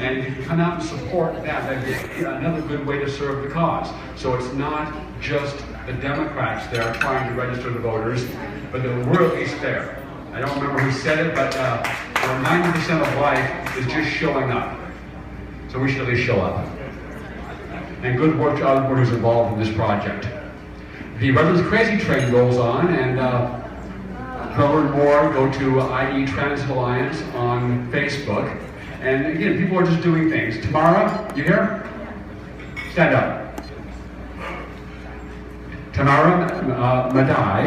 And if you can come out and support that, that'd be another good way to serve the cause. So it's not just the Democrats that are trying to register the voters, but that we're at least there. I don't remember who said it, but 90% of life is just showing up. So we should at least show up. And good work to other workers involved in this project. The Redlands Crazy Train rolls on, and to learn more, go to IE Transit Alliance on Facebook. And again, people are just doing things. Tamara, you here? Stand up. Tamara Madai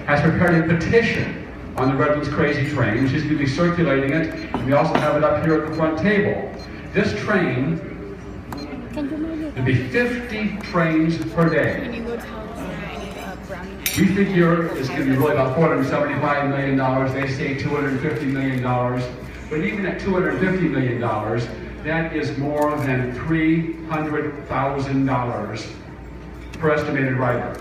has prepared a petition on the Redlands Crazy Train. She's going to be circulating it, and we also have it up here at the front table. This train will be 50 trains per day. We figure it's going to be really about $475 million. They say $250 million. But even at $250 million, that is more than $300,000 per estimated rider.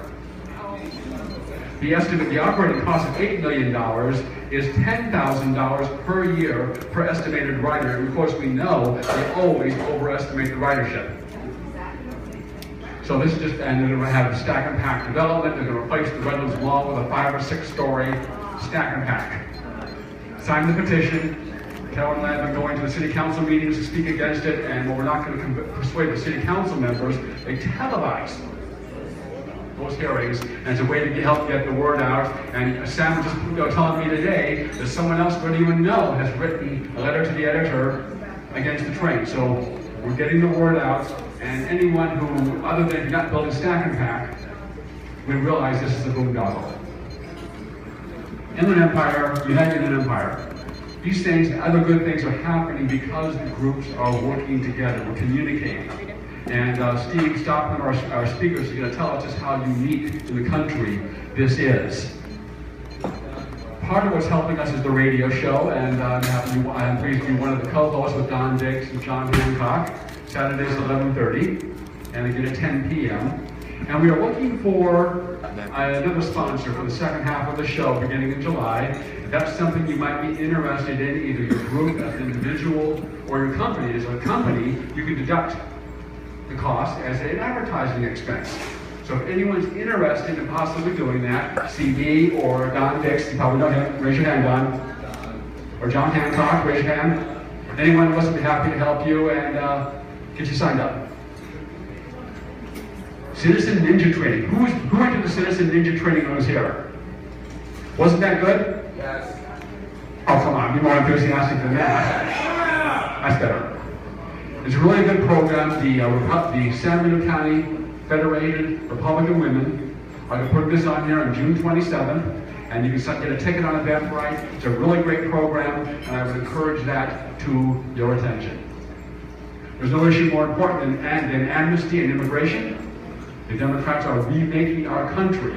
The operating cost of $8 million is $10,000 per year per estimated rider. And of course, we know they always overestimate the ridership. So this is just, and they're going to have stack and pack development. They're going to replace the Redlands Mall with a 5- or 6-story stack and pack. Sign the petition. Carol and I have been going to the city council meetings to speak against it, and we're not going to persuade the city council members. They televise those hearings, and it's a way to help get the word out. And Sam was just telling me today that someone else we don't even know has written a letter to the editor against the train. So we're getting the word out, and anyone who, other than not building stack and pack, we realize this is a boondoggle. Inland Empire, United Inland Empire. These things, other good things are happening because the groups are working together, we're communicating. And Steve Stockman, our speaker, is going to tell us just how unique in the country this is. Part of what's helping us is the radio show, and I'm pleased to be one of the co-hosts with Don Diggs and John Hancock, Saturdays at 11:30, and again at 10 p.m. And we are looking for another sponsor for the second half of the show beginning in July. If that's something you might be interested in, either your group as an individual or your company. As a company, you can deduct the cost as an advertising expense. So if anyone's interested in possibly doing that, see me or Don Dix, you probably know him, raise your hand, Don. Or John Hancock, raise your hand. Anyone of us would be happy to help you and get you signed up. Citizen Ninja Training. Who went to the Citizen Ninja Training when I was here? Wasn't that good? Yes. Oh, come on, be more enthusiastic than that. That's better. It's a really good program. The San Benito County Federated Republican Women are going to put this on here on June 27th, and you can get a ticket on Eventbrite. It's a really great program, and I would encourage that to your attention. There's no issue more important than amnesty and immigration. The Democrats are remaking our country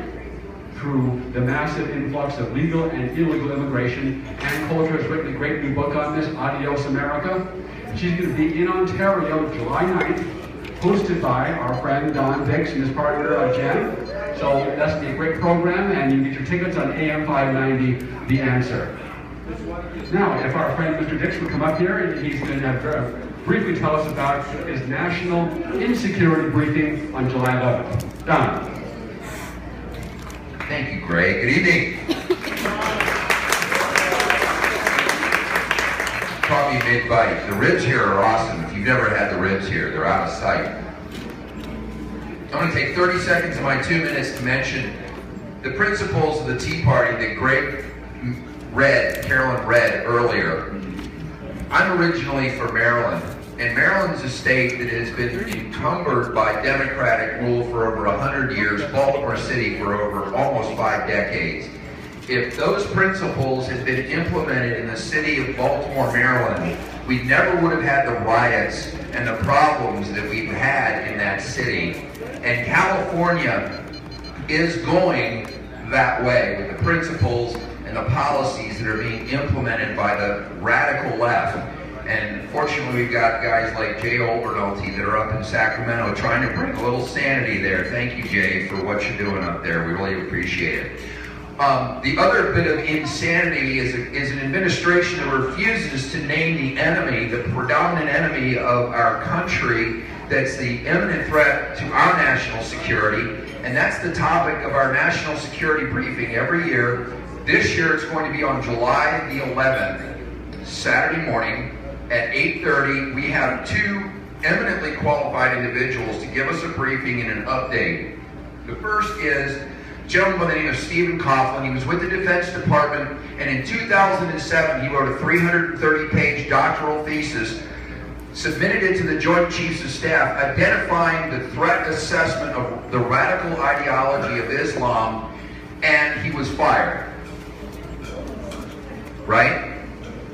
through the massive influx of legal and illegal immigration. Ann Coulter has written a great new book on this, Adios America. She's going to be in Ontario July 9th, hosted by our friend Don Dix and his partner Jen. So that's going to be a great program, and you can get your tickets on AM 590, The Answer. Now, if our friend Mr. Dix would come up here, and he's going to briefly tell us about his National Insecurity Briefing on July 11th. Don. Thank you, Greg. Good evening. Caught me mid-bite. The ribs here are awesome. If you've never had the ribs here, they're out of sight. I'm going to take 30 seconds of my 2 minutes to mention the principles of the Tea Party that Greg Carolyn read earlier. I'm originally from Maryland, and Maryland's a state that has been encumbered by Democratic rule for over 100 years, Baltimore City for over almost 5 decades. If those principles had been implemented in the city of Baltimore, Maryland, we never would have had the riots and the problems that we've had in that city. And California is going that way with the principles and the policies that are being implemented by the radical left. And fortunately, we've got guys like Jay Obernolte that are up in Sacramento trying to bring a little sanity there. Thank you, Jay, for what you're doing up there. We really appreciate it. The other bit of insanity is an administration that refuses to name the enemy, the predominant enemy of our country, that's the imminent threat to our national security, and that's the topic of our national security briefing every year. This year it's going to be on July the 11th, Saturday morning at 8:30. We have two eminently qualified individuals to give us a briefing and an update. The first is a gentleman by the name of Stephen Coughlin. He was with the Defense Department, and in 2007 he wrote a 330-page doctoral thesis, submitted it to the Joint Chiefs of Staff, identifying the threat assessment of the radical ideology of Islam, and he was fired. Right?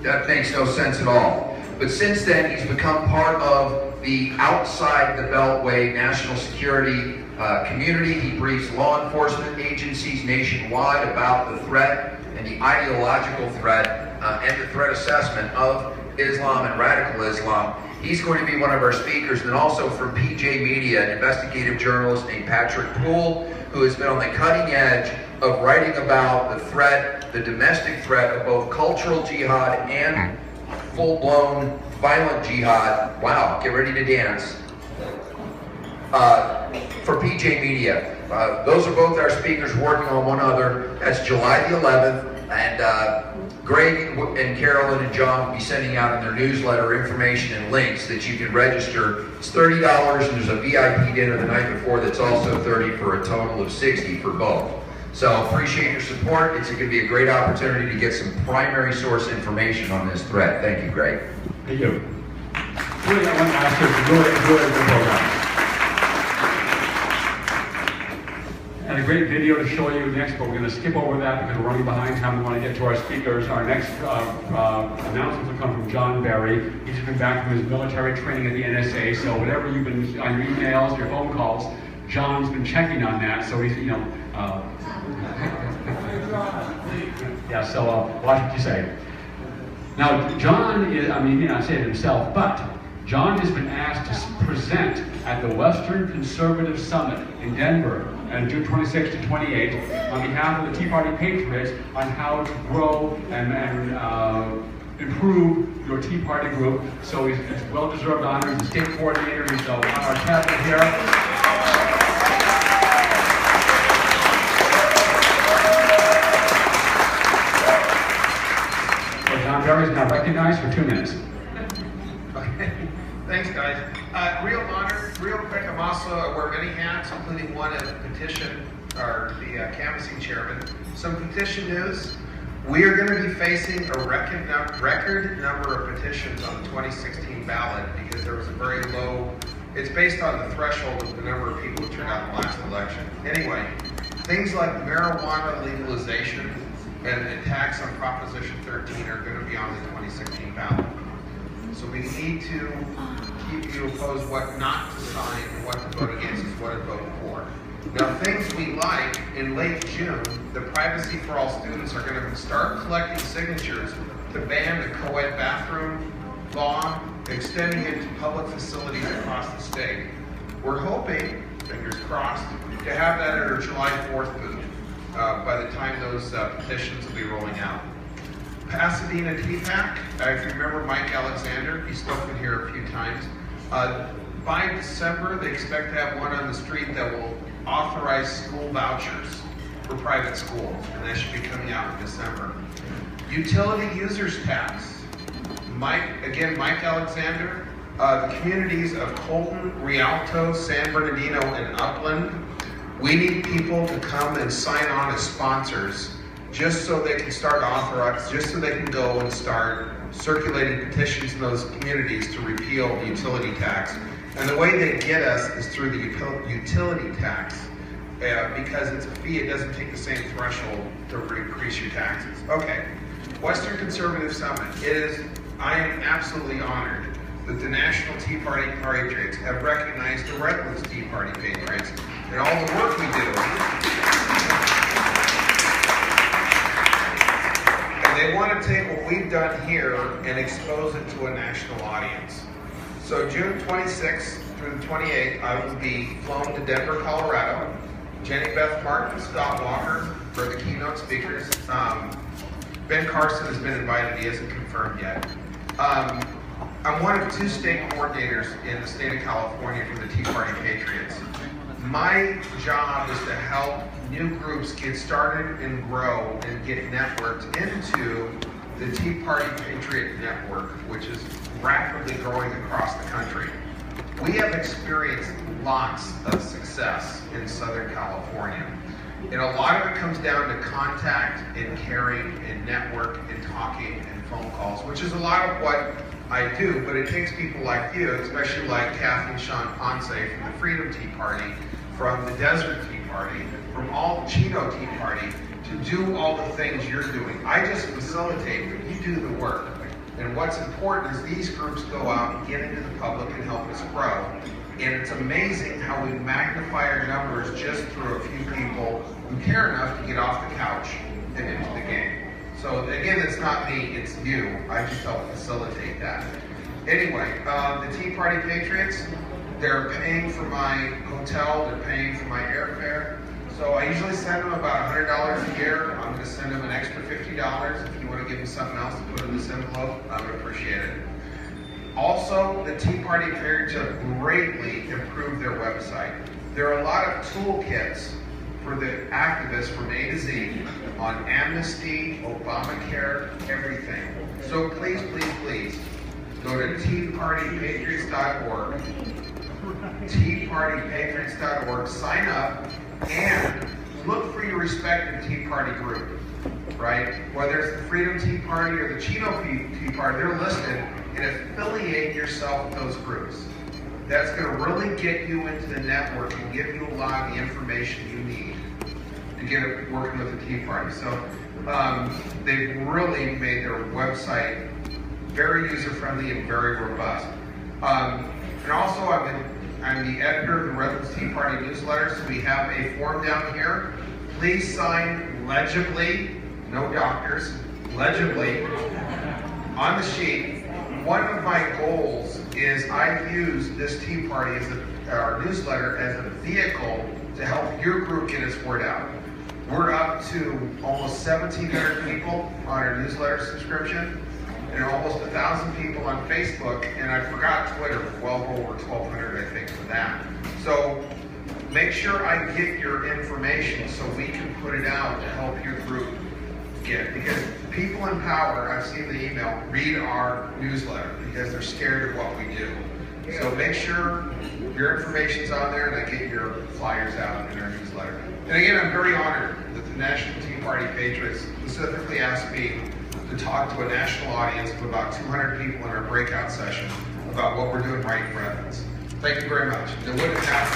That makes no sense at all. But since then, he's become part of the outside the Beltway national security community. He briefs law enforcement agencies nationwide about the threat and the ideological threat and the threat assessment of Islam and radical Islam. He's going to be one of our speakers, and also from PJ Media, an investigative journalist named Patrick Poole, who has been on the cutting edge of writing about the threat, the domestic threat of both cultural jihad and full-blown violent jihad. Wow, get ready to dance. For PJ Media. Those are both our speakers working on one other. That's July the 11th, and Greg and Carolyn and John will be sending out in their newsletter information and links that you can register. It's $30, and there's a VIP dinner the night before that's also $30 for a total of $60 for both. So appreciate your support. It's going to be a great opportunity to get some primary source information on this threat. Thank you, Greg. Thank you. Really, I want to ask you to really enjoy the program. And a great video to show you next, but we're going to skip over that because we're running behind time. We want to get to our speakers. Our next announcements will come from John Barry. He's just been back from his military training at the NSA, so whatever you've been on your emails, your phone calls, John's been checking on that, so he's, yeah, so watch what you say. Now, John is, he may not say it himself, but John has been asked to present at the Western Conservative Summit in Denver on June 26 to 28 on behalf of the Tea Party Patriots on how to grow and improve your Tea Party group. So it's well-deserved honor. He's the state coordinator. He's on our tablet here. John Barry is now recognized for 2 minutes. Okay. Thanks, guys. Real honor, real quick, I'm also wear many hats, including one as a petition, or the canvassing chairman. Some petition news. We are going to be facing a record number of petitions on the 2016 ballot because there was a very low, it's based on the threshold of the number of people who turned out in the last election. Anyway, things like marijuana legalization and the tax on Proposition 13 are going to be on the 2016 ballot. So we need to keep you opposed what not to sign and what to vote against is what to vote for. Now, things we like, in late June, the Privacy for All students are going to start collecting signatures to ban the co-ed bathroom law, extending it to public facilities across the state. We're hoping, fingers crossed, to have that at our July 4th booth by the time those petitions will be rolling out. Pasadena TPAC, if you remember Mike Alexander, he's spoken here a few times. By December, they expect to have one on the street that will authorize school vouchers for private schools, and that should be coming out in December. Utility users tax. Mike Alexander, the communities of Colton, Rialto, San Bernardino, and Upland, we need people to come and sign on as sponsors just so they can start authorizing, just so they can go and start circulating petitions in those communities to repeal the utility tax. And the way they get us is through the utility tax. Because it's a fee, it doesn't take the same threshold to increase your taxes. Okay, Western Conservative Summit. I am absolutely honored that the National Tea Party Patriots have recognized the Redlands Tea Party Patriots and all the work we do. And they want to take what we've done here and expose it to a national audience. So June 26th through the 28th, I will be flown to Denver, Colorado. Jenny Beth Martin, Scott Walker, for the keynote speakers. Ben Carson has been invited, he hasn't confirmed yet. I'm one of 2 state coordinators in the state of California for the Tea Party Patriots. My job is to help new groups get started and grow and get networked into the Tea Party Patriot Network, which is rapidly growing across the country. We have experienced lots of success in Southern California. And a lot of it comes down to contact and caring and network and talking and phone calls, which is a lot of what I do, but it takes people like you, especially like Kathy and Sean Ponce from the Freedom Tea Party, from the Desert Tea Party, from all the Chino Tea Party, to do all the things you're doing. I just facilitate, but you do the work. And what's important is these groups go out and get into the public and help us grow. And it's amazing how we magnify our numbers just through a few people who care enough to get off the couch and into the game. So again, it's not me, it's you. I just help facilitate that. Anyway, the Tea Party Patriots, they're paying for my hotel, they're paying for my airfare. So I usually send them about $100 a year. I'm going to send them an extra $50. If you want to give them something else to put in this envelope, I would appreciate it. Also, the Tea Party Patriots have greatly improved their website. There are a lot of toolkits for the activists from A to Z on amnesty, Obamacare, everything. So please, please, please, go to teapartypatriots.org, teapartypatriots.org, sign up, and look for your respective Tea Party group, right? Whether it's the Freedom Tea Party or the Chino Tea Party, they're listed, and affiliate yourself with those groups. That's going to really get you into the network and give you a lot of the information you need to get it working with the Tea Party. So they've really made their website very user-friendly and very robust. And also, I'm the editor of the Redlands Tea Party newsletter, so we have a form down here. Please sign legibly, no doctors, legibly, on the sheet. One of my goals is I use this Tea Party as our newsletter as a vehicle to help your group get its word out. We're up to almost 1,700 people on our newsletter subscription, and almost 1,000 people on Facebook, and I forgot Twitter, well over 1,200 I think for that. So make sure I get your information so we can put it out to help your group get, because people in power, I've seen the email, read our newsletter because they're scared of what we do. So make sure your information's on there and I get your flyers out in our newsletter. And again, I'm very honored that the National Tea Party Patriots specifically asked me to talk to a national audience of about 200 people in our breakout session about what we're doing right in Redlands. Thank you very much. It wouldn't have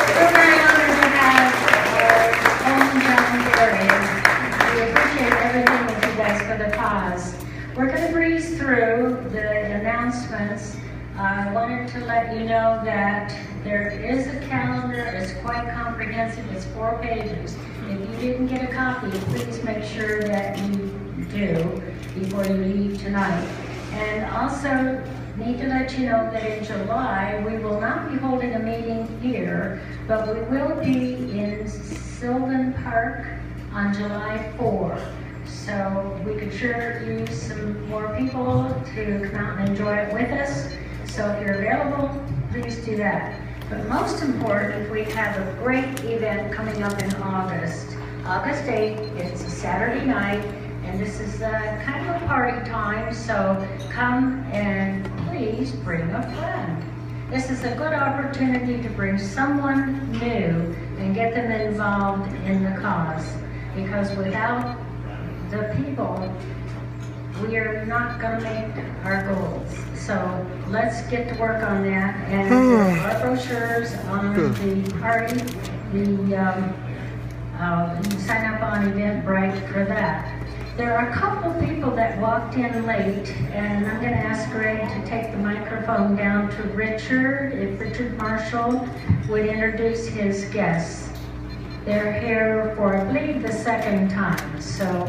We're very honored to have Owen John Gary. We appreciate everything that he does for the cause. We're going to breeze through the announcements. I wanted to let you know that there is a calendar. It's quite comprehensive. It's 4 pages. If you didn't get a copy, please make sure that you do before you leave tonight. And also need to let you know that in July, we will not be holding a meeting here, but we will be in Sylvan Park on July 4. So we could sure use some more people to come out and enjoy it with us. So if you're available, please do that. But most important, we have a great event coming up in August. August 8th, it's a Saturday night, and this is kind of a party time, so come and please bring a friend. This is a good opportunity to bring someone new and get them involved in the cause, because without the people, we are not going to make our goals. So let's get to work on that. And our brochures on the party, sign up on Eventbrite for that. There are a couple people that walked in late, and I'm going to ask Greg to take the microphone down to Richard, if Richard Marshall would introduce his guests. They're here for, I believe, the second time, so.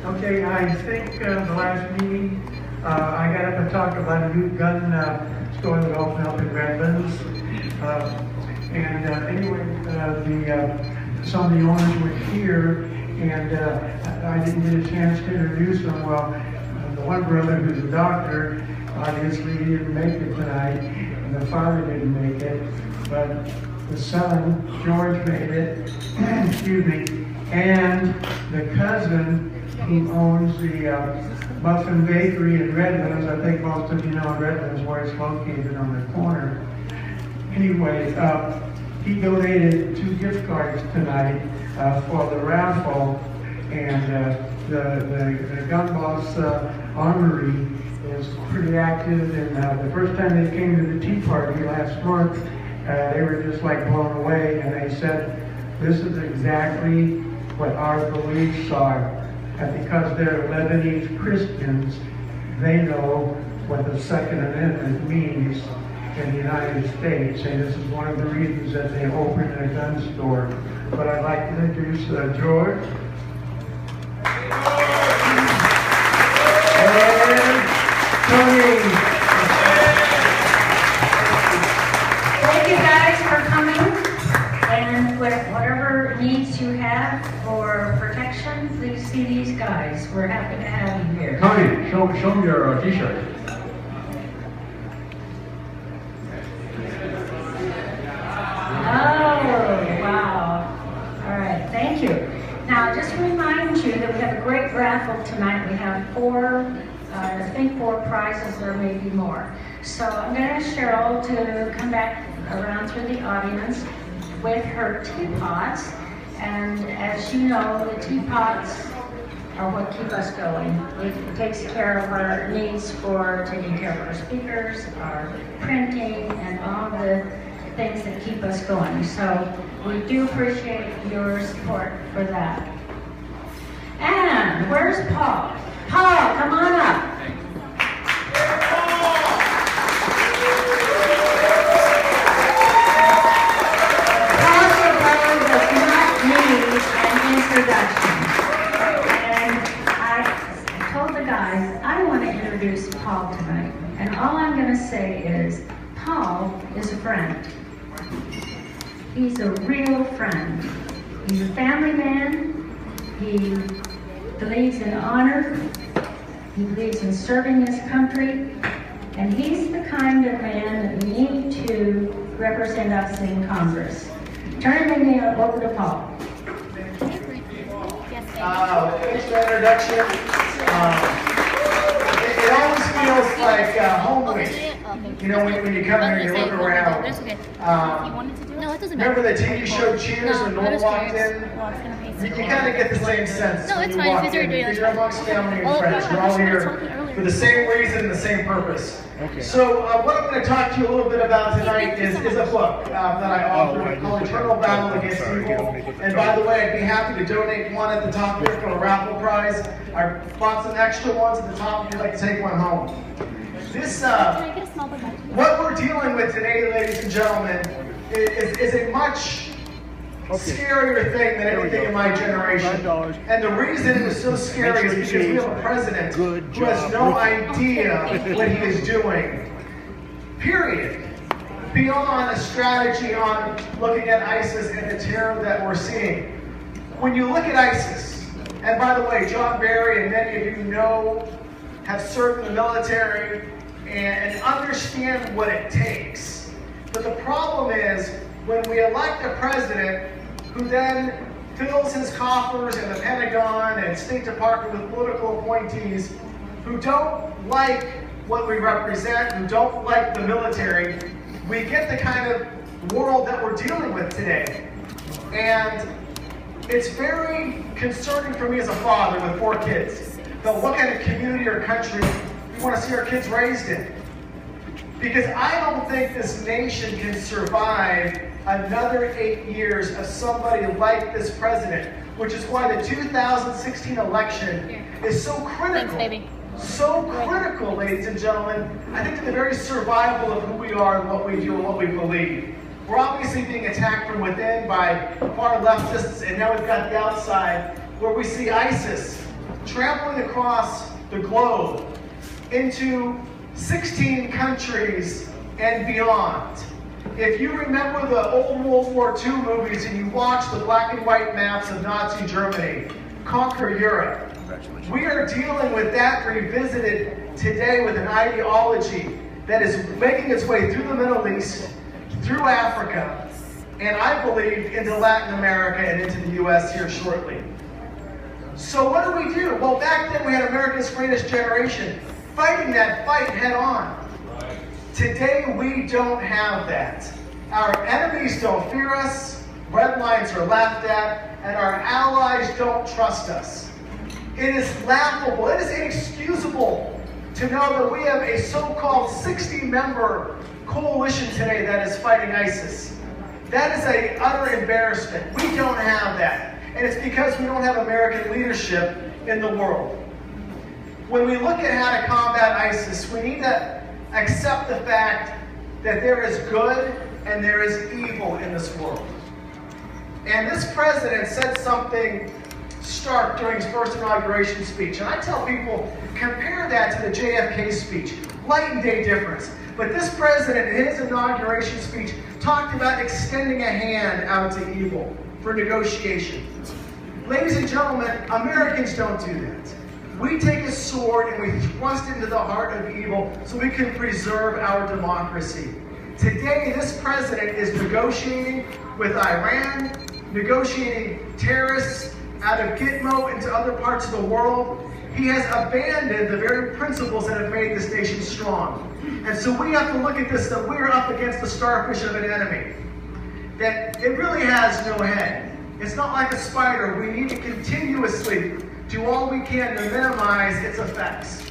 Okay, I think the last meeting, I got up and talked about a new gun store that opened up in Redlands. Some of the owners were here, and I didn't get a chance to introduce them. Well, the one brother who's a doctor, obviously he didn't make it tonight, and the father didn't make it, but the son, George, made it, excuse me, and the cousin who owns the Muffin Bakery in Redlands. I think most of you know Redlands, where it's located on the corner. Anyway, he donated 2 gift cards tonight for the raffle, and the Gun Boss Armory is pretty active. And the first time they came to the Tea Party last month, they were just like blown away, and they said, this is exactly what our beliefs are. And because they're Lebanese Christians, they know what the Second Amendment means in the United States, and this is one of the reasons that they opened a gun store. But I'd like to introduce George. And Tony. Thank you guys for coming, and whatever needs you have for protection, please see these guys. We're happy to have you here. Tony, show them your t-shirt. Oh, wow. All right, thank you. Now, just to remind you that we have a great raffle tonight. We have 4 prizes, or maybe more. So I'm going to ask Cheryl to come back around through the audience with her teapots. And as you know, the teapots are what keep us going. It takes care of our needs for taking care of our speakers, our printing, and all the things that keep us going. So we do appreciate your support for that. And where's Paul? Paul, come on up. Paul's brother does not need an introduction. And I told the guys, I want to introduce Paul tonight. And all I'm going to say is, Paul is a friend. He's a real friend. He's a family man. He believes in honor. He believes in serving his country. And he's the kind of man that we need to represent us in Congress. Turn the meeting over to Paul. Thanks for the introduction. It always feels like homely. You know, when you come here and you look around. Remember the TV show Cheers when Noel walked in? You kind of get the same sense when you walk in. Because you're amongst family and friends. You're all here for the same reason and the same purpose. So what I'm going to talk to you a little bit about tonight is a book that I authored called Eternal Battle Against Evil. And by the way, I'd be happy to donate one at the top here for a raffle prize. I bought some extra ones at the top if you'd like to take one home. This, what we're dealing with today, ladies and gentlemen, is a much scarier thing than anything in my generation. And the reason it was so scary is because we have a president who has no idea what he is doing. Period. Beyond a strategy on looking at ISIS and the terror that we're seeing. When you look at ISIS, and by the way, John Barry and many of you know, have served in the military and understand what it takes. But the problem is, when we elect a president who then fills his coffers in the Pentagon and State Department with political appointees who don't like what we represent, who don't like the military, we get the kind of world that we're dealing with today. And it's very concerning for me as a father with 4 kids. But what kind of community or country we want to see our kids raised in? Because I don't think this nation can survive another 8 years of somebody like this president, which is why the 2016 election is so critical. Thanks, So critical, ladies and gentlemen, I think to the very survival of who we are and what we do and what we believe. We're obviously being attacked from within by far leftists, and now we've got the outside, where we see ISIS trampling across the globe into 16 countries and beyond. If you remember the old World War II movies and you watch the black and white maps of Nazi Germany conquer Europe, we are dealing with that revisited today with an ideology that is making its way through the Middle East, through Africa, and I believe into Latin America and into the US here shortly. So what do we do? Well, back then we had America's Greatest Generation fighting that fight head on. Today we don't have that. Our enemies don't fear us, Redlands are laughed at, and our allies don't trust us. It is laughable, it is inexcusable to know that we have a so-called 60-member coalition today that is fighting ISIS. That is an utter embarrassment. We don't have that. And it's because we don't have American leadership in the world. When we look at how to combat ISIS, we need to accept the fact that there is good and there is evil in this world. And this president said something stark during his first inauguration speech. And I tell people, compare that to the JFK speech. Light and day difference. But this president, in his inauguration speech, talked about extending a hand out to evil for negotiation. Ladies and gentlemen, Americans don't do that. We take a sword and we thrust it into the heart of evil so we can preserve our democracy. Today, this president is negotiating with Iran, negotiating terrorists out of Gitmo into other parts of the world. He has abandoned the very principles that have made this nation strong. And so we have to look at this, that we're up against the starfish of an enemy. That it really has no head. It's not like a spider. We need to continuously do all we can to minimize its effects.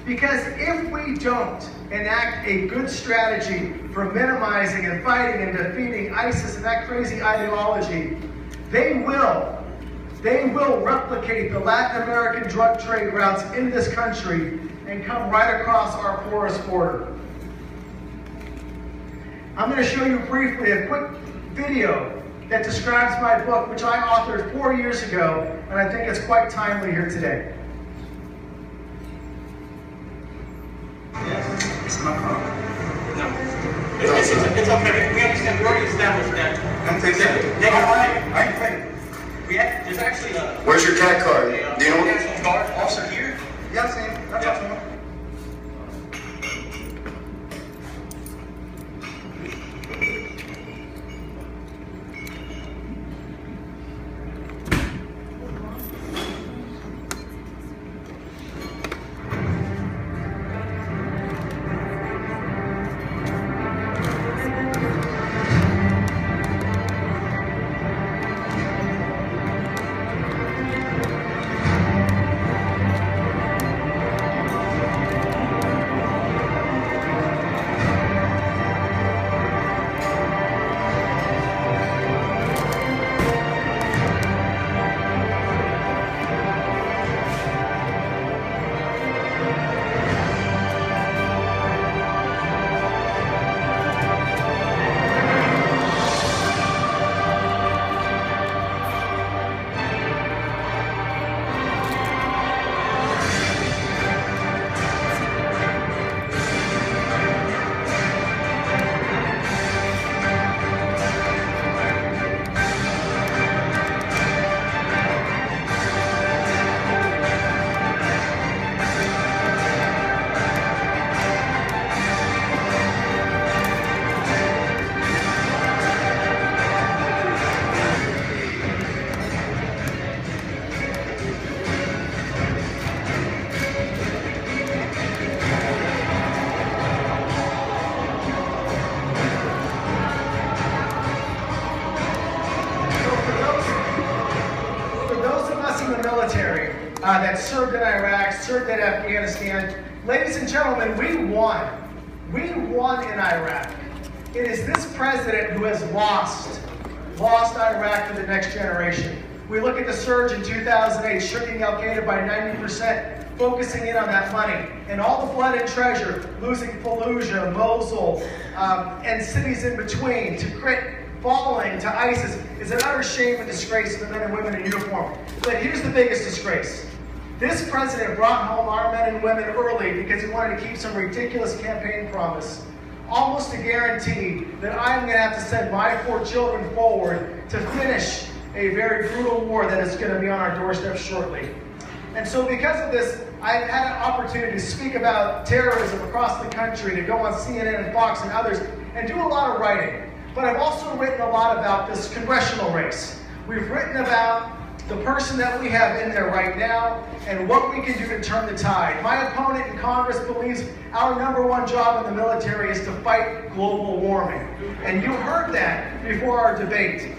Because if we don't enact a good strategy for minimizing and fighting and defeating ISIS and that crazy ideology, they will replicate the Latin American drug trade routes in this country and come right across our porous border. I'm going to show you briefly a quick video that describes my book, which I authored 4 years ago, and I think it's quite timely here today. It's not wrong. No. It's okay. We understand. We already established that. Don't take that. I ain't fighting. There's actually a... Where's your cat card? Do you know what? National Guard officer here. Yeah, I'm saying. That's awesome. That served in Iraq, served in Afghanistan. Ladies and gentlemen, we won. We won in Iraq. It is this president who has lost Iraq for the next generation. We look at the surge in 2008, shrinking Al-Qaeda by 90%, focusing in on that money, and all the blood and treasure, losing Fallujah, Mosul, and cities in between, Tikrit, falling to ISIS, is an utter shame and disgrace to the men and women in uniform. But here's the biggest disgrace. This president brought home our men and women early because he wanted to keep some ridiculous campaign promise almost a guarantee that I'm going to have to send my 4 children forward to finish a very brutal war that is going to be on our doorstep shortly. And so because of this, I've had an opportunity to speak about terrorism across the country, to go on CNN and Fox and others, and do a lot of writing. But I've also written a lot about this congressional race. We've written about the person that we have in there right now and what we can do to turn the tide. My opponent in Congress believes our #1 job in the military is to fight global warming. And you heard that before our debate.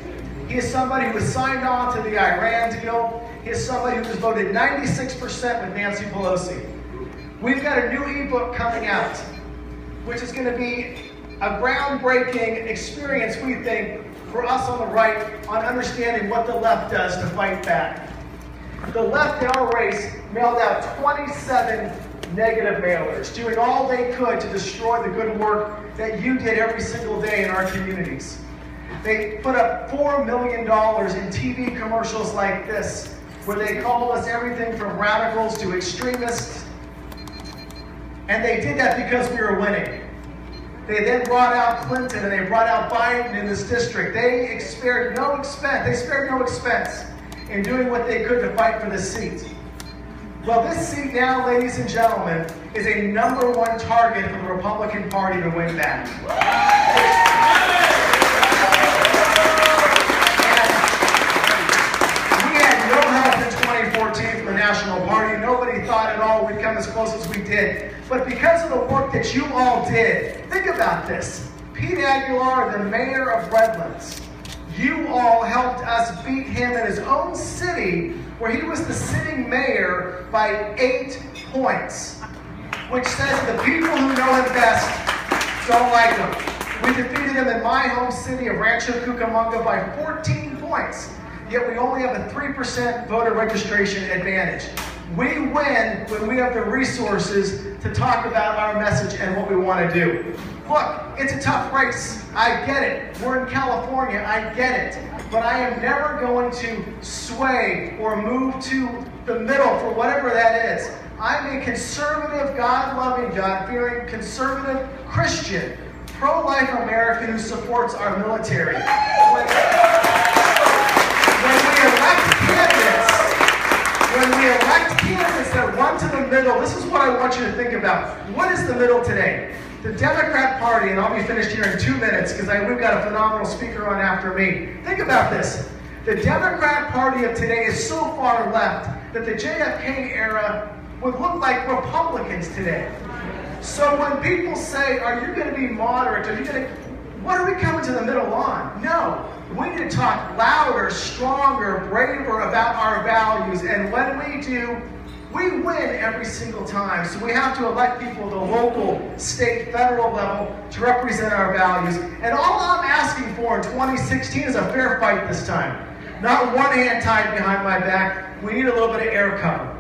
He is somebody who has signed on to the Iran deal. He is somebody who has voted 96% with Nancy Pelosi. We've got a new ebook coming out, which is going to be a groundbreaking experience, we think, for us on the right on understanding what the left does to fight back. The left in our race mailed out 27 negative mailers, doing all they could to destroy the good work that you did every single day in our communities. They put up $4 million in TV commercials like this, where they called us everything from radicals to extremists. And they did that because we were winning. They then brought out Clinton and they brought out Biden in this district. They spared no expense in doing what they could to fight for this seat. Well, this seat now, ladies and gentlemen, is a #1 target for the Republican Party to win back. From the National Party. Nobody thought at all we'd come as close as we did. But because of the work that you all did, think about this. Pete Aguilar, the mayor of Redlands, you all helped us beat him in his own city, where he was the sitting mayor, by 8 points, which says the people who know him best don't like him. We defeated him in my home city of Rancho Cucamonga by 14 points. Yet we only have a 3% voter registration advantage. We win when we have the resources to talk about our message and what we want to do. Look, it's a tough race. I get it. We're in California. I get it. But I am never going to sway or move to the middle for whatever that is. I'm a conservative, God-loving, God-fearing, conservative Christian, pro-life American who supports our military. When we elect candidates that run to the middle, this is what I want you to think about. What is the middle today? The Democrat Party, and I'll be finished here in 2 minutes because we've got a phenomenal speaker on after me. Think about this. The Democrat Party of today is so far left that the JFK era would look like Republicans today. So when people say, are you going to be moderate? What are we coming to the middle on? No. We need to talk louder, stronger, braver about our values. And when we do, we win every single time. So we have to elect people at the local, state, federal level to represent our values. And all I'm asking for in 2016 is a fair fight this time. Not one hand tied behind my back. We need a little bit of air cover.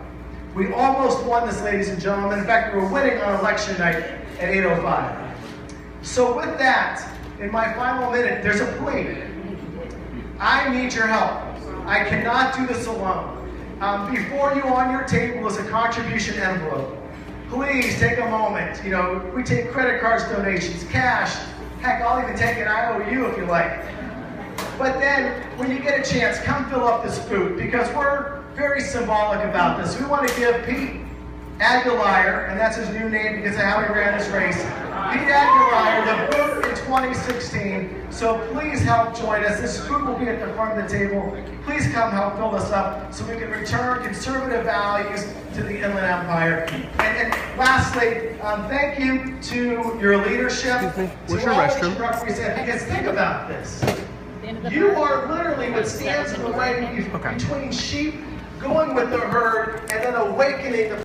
We almost won this, ladies and gentlemen. In fact, we're winning on election night at 8:05. So with that, in my final minute, there's a plea. I need your help. I cannot do this alone. Before you on your table is a contribution envelope. Please take a moment. You know, we take credit cards, donations, cash. Heck, I'll even take an IOU if you like. But then, when you get a chance, come fill up this boot because we're very symbolic about this. We want to give Pete Aguilar, and that's his new name because of how he ran his race, Pete Aguilar the boot in 2016. So please help join us. This boot will be at the front of the table. Please come help fill this up so we can return conservative values to the Inland Empire. And lastly, thank you to your leadership, to all that you represent. Because think about this. You are literally what stands in the way between sheep going with the herd and then awakening the